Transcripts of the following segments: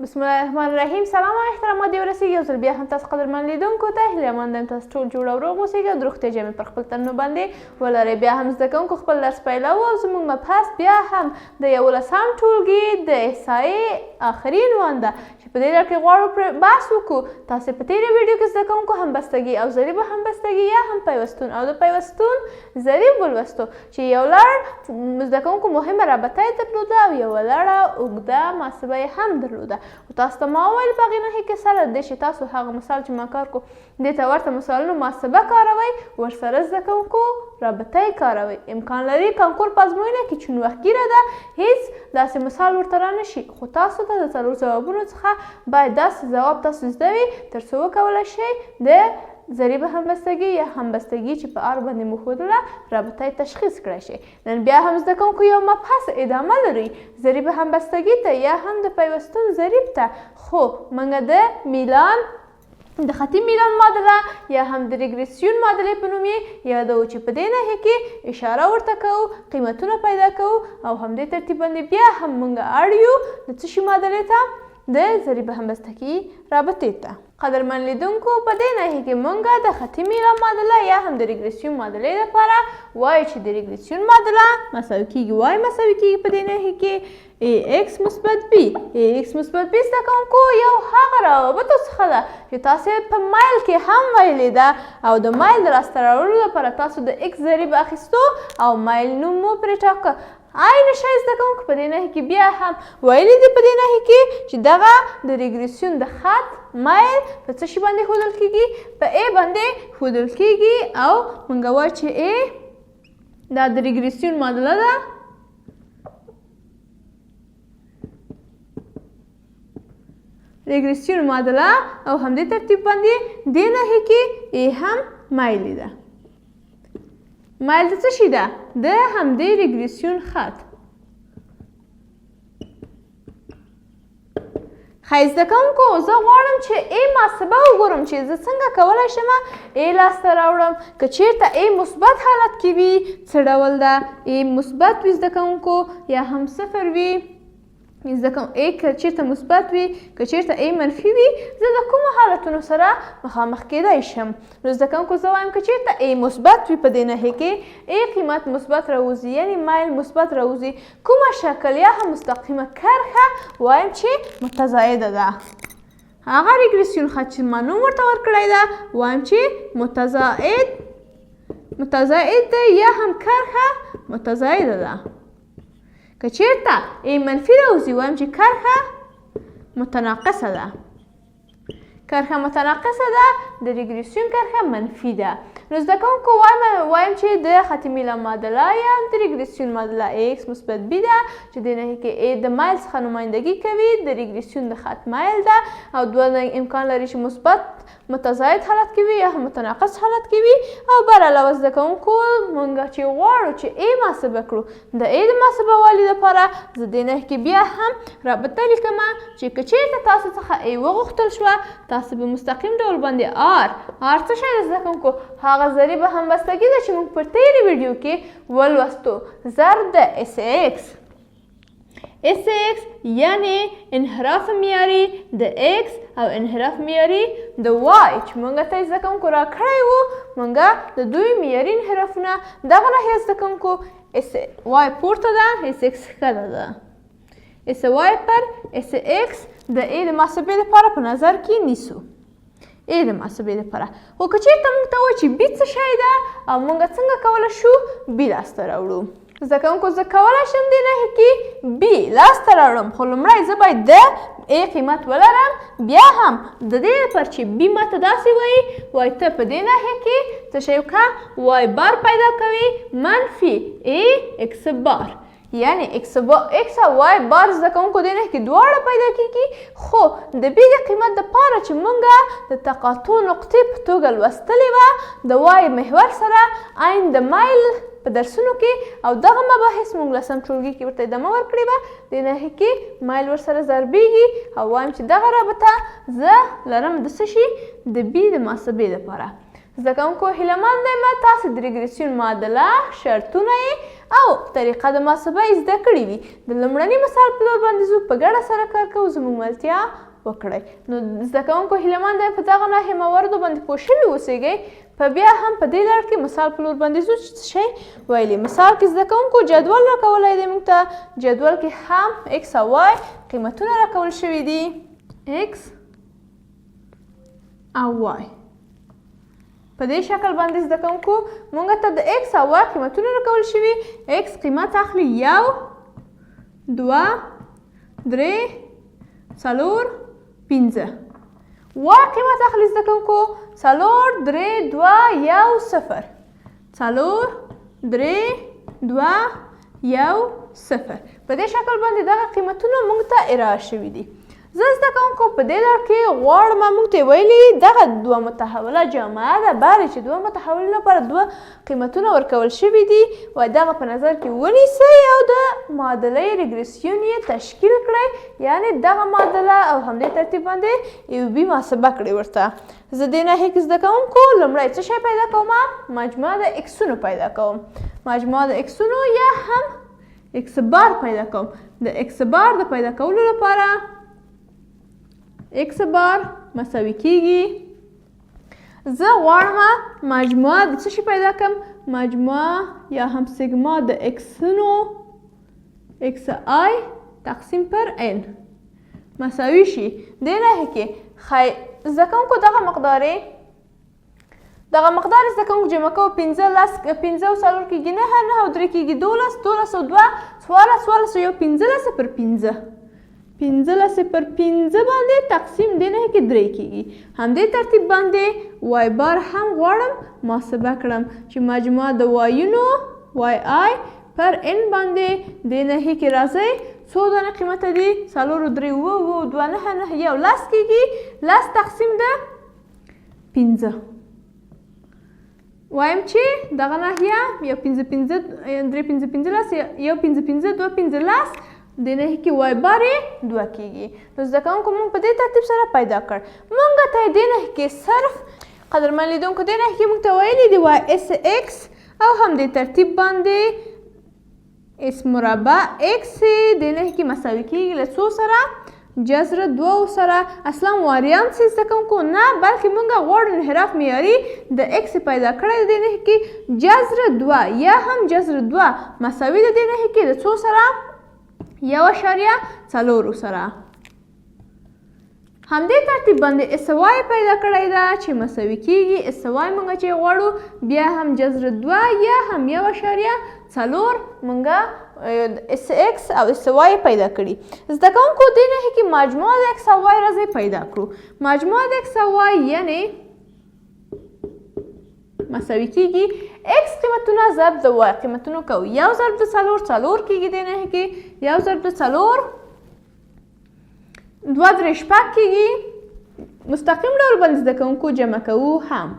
بسم الله الرحمن الرحیم. سلام او احترامات دې ورسیږي. یو ځل بیا هم تاسو قدرمن لیدونکو ته هیلهمند یم تاسو ټول جوړ او روغ اوسئ او د روغتیا جامې پر خپل تنو باندې ولرئ. بیا هم زده کوونکو خپل درس پیلوو او زموږ مبحث بیا هم د 11 ټولګي د احصایې آخري عنوان ده چې په دې ډول کې غواړو بحث وکړو. تاسې په تېره ویډیو کې زده کوونکو همبستګي او ضریب همبستګي یا هم پیوستون او د پیوستون ضریب ولوستو چې یو لړ زده کوونکو مهمه رابطه یې درلوده او یوه لړه اوږده محاسبه یې هم درلوده. تاسو ته ما وویل په هغې نښې کې سره د دې چې تاسو هغه مثال چې ما کار کو دې ته ورته مثالونو محاسبه کاروئ، ورسره زده کوونکو رابطه یې کاروئ. امکان لري کانکور په ازموینه کې چون وختګیره ده هیڅ داسې مثال ورته رانشي، خو تاسو ته د څلور ځوابونو څخه باید داسې ځواب تاسو زده وي تر څو وکولی شئ د ضریب همبستګي یا همبستګي چې په آر باندې مو ښودله رابطه یې تشخیص کړی شئ. نن بیا هم زده کوونکو یو مبحث ادامه لري ضریب همبستګي ته یا هم د پیوستون ضریب ته، خو موږ د میلان د خطي میلان معادله یا هم د ریګریسیون معادلې په نوم یې یادوو چې په دې نښې کې اشاره ورته کوو، قیمتونه پیدا کوو او همدې ترتیب باندې بیا هم موږ اړ یو د څه شي معادلې ته؟ د ضریب همبستګي رابطې ته. قدرمن لیدونکو په دې نښې کې موږ د خطي میلان معادله یا هم د ریګریسیون معادلې لپاره وایو چې د ریګریسیون معادله مساوي کیږي وای مساوي کیږي په دې نښې کې ax مثبت b. ax مثبت b زده کوونکو یو هغه روابطو څخه ده چې تاسې په مایل کې هم ویلې ده او د مایل د لاسته راوړلو لپاره تاسو د x ضریب اخیستو او مایل نوم مو پرې ټاکه. عین شی زده کوونکو په دې نښې کې بیا هم ویلي دي په دې نښې کې چې دغه د ریګریسیون د خط مایل په څه شي باندې ښودل کیږي؟ په a باندې ښودل کیږي او موږ وایو چې a دا د ریګریسیون معادله ده. ریګریسیون معادله او همدې ترتیب باندې دې نښې کې a هم مایلې ده. مایل د څه شي ده؟ د همدې ریګریسیون خط. ښایي زده کوونکو زه غواړم چې ا محاسبه وګورم چې زه څنګه کولی شم ا لاسته راوړم. که چیرته ا مثبت حالت کې وي څه ډول ده؟ ا مثبت وي زده کوونکو یا هم صفر وي زده کوم ا که چیرته مثبت وي که چیرته ا منفي وي زه د کومو حالتونو سره مخامخ کیدای شم؟ نو زده کوونکو زه وایم که چیرته ا مثبت وي په دې نښې کې ا قیمت مثبت راوځي یعنی مایل مثبت راوځي، کومه شکل یا هم مستقیمه کرښه وایم چې متزایده ده. هغه ریګریسیون خط چې ما نوم ورته ورکړی ده وایم چې متزاید ده یا هم کرښه متزایده ده. که چیرته ا منفي راوځي وایم چې کرښه متناقصه ده. کرښه متناقصه ده د ریګریسیون کرښه منفي ده. نو زده کوونکو وایم چې د خطي میلان معادله یا د ریګریسیون معادله x مثبت b ده چې دې نښې کې a د مایل څخه نمایندګي کوي، د ریګریسیون د خط مایل ده او دوه امکان لري چې مثبت متزاید حالت کې وي یا هم متناقص حالت کې وي. او بر علاوه زده کوونکو موږ چې غواړو چې a محاسبه کړو د a د محاسبه والي لپاره زه دې نښې کې بیا هم رابطه لیکمه چې که چیرته تاسو څخه a وغوښتل شوه تاسو به مستقیم ډول باندې r څه شی ده زده کوونکو؟ هغه ضریب همبستګي ده چې موږ په تېرې ویډیو کې ولوستو ضرب د sx یعنی انحراف معیاري د x او انحراف معیاري د y چې موږ ته زده کوونکو راکړی وو. موږ د دوی معیاري انحرافونه دغه ناحیه زده کوونکو y پورته ده sx ښکته ده. sy پر sx د a د محاسبې لپاره په نظر کې نیسو ا د محاسبې لپاره. خو که چیرته موږ ته وایي چې b څه شی ده او موږ څنګه کولی شو b لاسته راوړو؟ زده کوونکو زه کولی شم دې نښې کې b لاسته راوړم، خو لومړی زه باید د a قیمت ولرم. بیا هم د دې لپاره چې b ماته داسې وایي ته په دې نښې کې څه شی وکړه y بار پیدا کوي منفي a x بار یعنی x او y بار زده کوونکو دې نښې کې دواړه پیدا کیږي، خو د b د قیمت دپاره چې موږ د تقاطع نقطې په توګه لوستلې وه د y محور سره عین د مایل په درسونو کې او دغه مباحث موږ لسم ټولګي کې ورته ادامه ورکړې وه. دې نښې کې مایل ورسره ضربیږي او وایم چې دغه رابطه زه لرم د څه شي د b د محاسبې لپاره. زده کوونکو هیلهمند یم تاسې د ریګریسیون معادله شرطونه یې او طریقه د محاسبه یې زده کړې وي. د لومړني مثال په لور باندې ځو، په ګډه سره کار کوو، زموږ ملتیا وکړئ. نو زده کوونکو هیله مند یم په دغه نهي مواردو باندې پوه شوي اوسیږئ. په بیا هم په دې لړ کې مثال په لور باندې ځو چې څه شی ویلي. مثال کې زده کوونکو جدول راکولی دی موږ ته. جدول کې هم x او y قیمتونه راکول شوي دي. x او y په دې شکل باندې زده کوونکو موږ ته د x او y قیمتونه راکول شوي. x قیمت اخلي 1 2 3 4 5. و قیمت اخلي زده کوونکو 4 3 2 1 0. 4 3 2 1 0. په دې شکل باندې دغه قیمتونه موږ ته ارائه شوي دي. زه زده کوونکو په دې لړ کې غواړم موږ ته ویلي دغه دوه متحوله جامعه ده، بارې چې دوه متحولو لپاره دوه قیمتونه ورکول شوي دي و دغه په نظر کې ونیسئ او د معادلې ریګریسیون یې تشکیل کړئ، یعنې دغه معادله او همدې ترتیب باندې یو بي محاسبه کړئ ورته. زه دې ناحیې کې زده کوونکو لومړی څه شی پیدا کوم؟ مجموعه د اکسونو پیدا کوم. مجموعه د اکسونو یا هم اکس بار پیدا کوم. د اکس بار د پیدا کولو لپاره x بار مساوي کیږي. زه غواړم مجموعه د څه شي پیدا کړم؟ مجموعه یا هم سیګما د اکسونو xi تقسیم پر n مساوي شي. دې ناحیې کې زده کوونکو دغه مقدار زده کوونکو جمع کوو 15 او 4 کېږي 9 او 3 کېږي 12 او 2 14 یو 15 پر 5 15 پر 5 باندې تقسیم دې ناحیې کې 3 کېږي. همدې ترتیب باندې وای بار هم غواړم محاسبه کړم چې مجموعه د وایونو yi پر n باندې دې ناحیې کې راځئ. څو دانې قیمته دي؟ 4 3 2 9 یو 10 کېږي. 10 تقسیم د 15 وایم چې دغه ناحیه یو 15 3 15 یو 15 2 15 دې ناحیې کې وای بار یې 2 کېږي. نو زده کوونکو موږ په دې ترتیب سره پیدا کړ. موږ ته دې ناحیې کې صرف قدرمن لیدونکو دې ناحیې کې موږ ته ویلي دي وای اس x او همدې ترتیب باندې اس مربع x دې ناحیې کې مساوي کېږي له څو سره؟ جذر 2 سره. اصلا واریان څه زده کوونکو نه، بلکې موږ غواړو انحراف معیاري د x پیدا کړی دې ناحیې کې جذر 2 یا هم جذر 2 مساوي د دې ناحیې کې د څو سره؟ 1.4 سره. همدې ترتیب باندې اس واي پیدا کړی ده چې مساوي کېږي اس واي موږ چې غواړو بیا هم جذر 2 یا هم 1.4 موږ اس ایکس او اس واي پیدا کړي. زده کوونکو دې ناحیې کې مجموعه د اکس او واي راځي پیدا کړو. مجموعه د اکس او واي یعنې مساوي کېږي x قیمتونه ضرب د y قیمتونو کوو. 1 ضرب د 4 کېږي دې ناحیې کې 1 ضرب د 4 2 3 شپږ کېږي. مستقیم ډول باندې زده کوونکو جمع کوو هم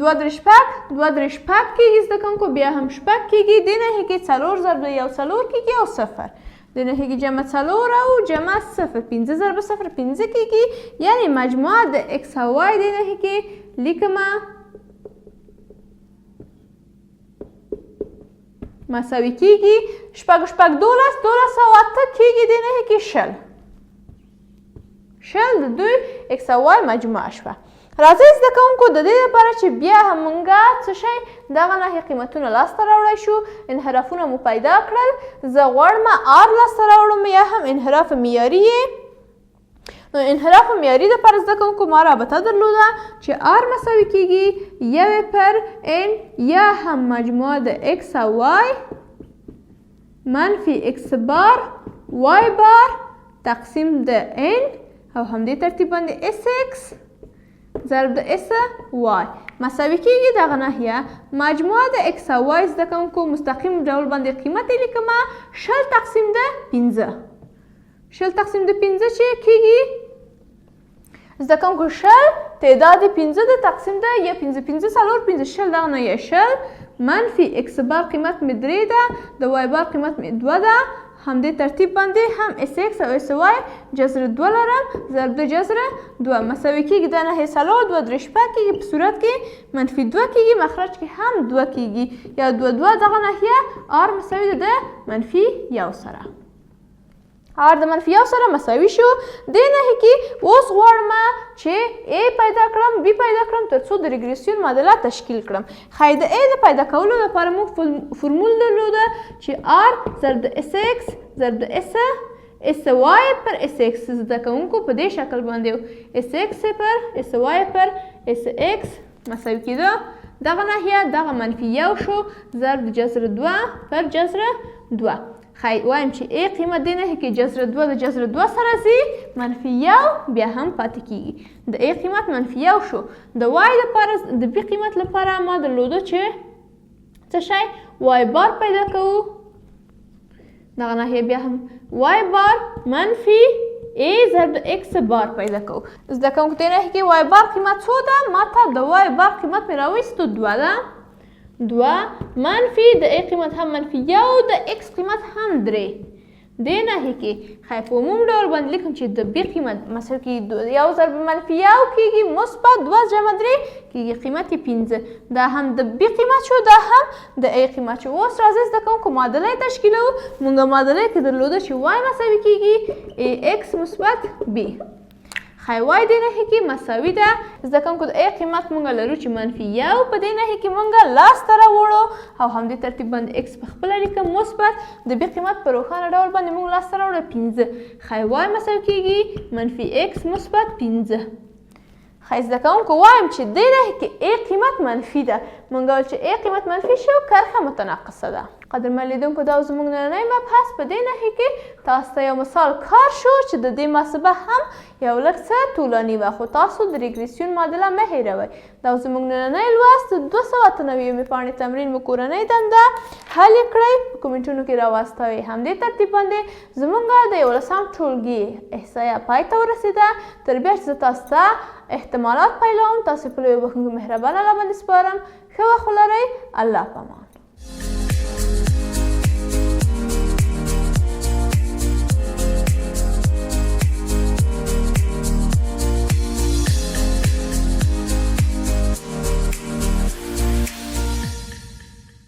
2 3 شپږ کېږي زده کوونکو بیا هم شپږ کېږي. دې ناحیې کې 4 ضرب د 1 4 کېږي او 0. دې ناحیې کې جمع 4 او جمع 0 5 ضرب 0 5 کېږي. یعنې مجموعه د x او y دې ناحیې کې لیکمه مساوي کېږي 12 او 8 کېږي. دې ناحیې کې 0 د دوی x او y مجموعه شوه. راځئ زده کوونکو د دې لپاره چې بیا هم موږ څه شی دغه ناحیې قیمتونه لاسته راوړی شو، انحرافونه مو پیدا کړل. زه غواړم r لاسته راوړم یا هم انحراف معیاري یې. نو انحراف معیاري دپاره زده کوونکو ما رابطه درلوده چې r مساوي کېږي 1 پر n یا هم مجموعه د x او y منفي x بار y بار تقسیم د n او همدې ترتیب باندې sx ضرب د اس واي مساوي کېږي دغه ناحیه مجموعه د x او y زده کوونکو مستقیم ډول باندې قیمت یې لیکمه 0 تقسیم د 15 چې کېږي زده کوونکو 0 تعداد 15 د تقسیم د یا 15 4 15 دغه ناحیه 0 منفي x بار قیمت مې 3 ده د y بار قیمت مې 2 ده همدې ترتیب باندې هم اس ایکس او اس واي جذر 2 لرم ضرب د جذر 2 مساوي کېږي دا 9 څلور 2 درې شپږ کېږي په صورت کې منفي 2 کېږي مخرج کې هم 2 کېږي یا 2 2 دغه ناحیه آر مساوي ده د منفي 1 سره آر د منفي 1 سره مساوي شو دې ناحیې کې اوس غواړم چې A پیدا کړم B پیدا کړم تر څو د ریګریسیون معادله تشکیل کړم ښایي د A د پیدا کولو لپاره موږ فرمول درلوده چې R ضرب د SX ضرب د SY پر SX زده کوونکو په دې شکل باندې SX پر SY پر SX مساوي کېده دغه ناحیه دغه منفي 1 شو ضرب د جذر 2 پر جذر 2 وایم چې A قیمت دې ناحیې کې جذر 2 د جذر 2 سره ځي منفي 1 بیا هم پاتې کېږي د A قیمت منفي 1 شو د Y لپاره د B قیمت لپاره ما درلوده چې څه شی Y بار پیدا کوو دغه ناحیه بیا هم Y بار منفي A ضرب X بار پیدا کوو زده کوونکو دې ناحیې کې Y بار قیمت څو ده ما ته د Y بار قیمت مې راوایستو 2 ده 2 منفي د A قیمت هم منفي 1 د X قیمت هم 3 دې ناحیې کې ښایي په عموم ډول باندې لیکم چې د B قیمت مثلا کې 1 ضرب منفي 1 کېږي مثبت 2 جمع 3 کېږي قیمت یې 5 دا هم د B قیمت شو دا هم د A قیمت شو اوس راځئ زده کوونکو معادله یې تشکیلوو موږ معادله کې درلوده چې Y مساوي کېږي AX مثبت B ښایي Y دې ناحیې کې مساوي ده زده کوونکو د A قیمت موږ لرو چې منفي 1 په دې ناحیې کې موږ لاسته راوړو او همدې ترتیب باندې X په خپله لیکم مثبت د B قیمت په روښانه ډول باندې موږ لاسته راوړو 5 ښایي Y مساوي کېږي منفي X مثبت 5 ښایي زده کوونکو وایم چې دې ناحیې کې A قیمت منفي ده موږ ویل چې A قیمت منفي شو کرښه متناقصه ده قدرمن لیدونکو دا زموږ نننی مبحث په دې ناحیې کې تاسو ته یو مثال کار شو چې د دې محاسبه هم یو لږ څه طولاني وه خو تاسو د ریګریسیون معادله مه هیروئ دا زموږ نننی لوست 293 پاڼې تمرین مو کورنۍ دنده حل یې کړئ په کومنټونو کې راواستوئ همدې ترتیب باندې زموږ د 11 ټولګي احصایه پای ته ورسېده تر بیا چې زه تاسو ته احتمالات پیلوم تاسو په لویو بښونکو مهربانه الله باندې سپارم ښه وخت ولرئ الله پامان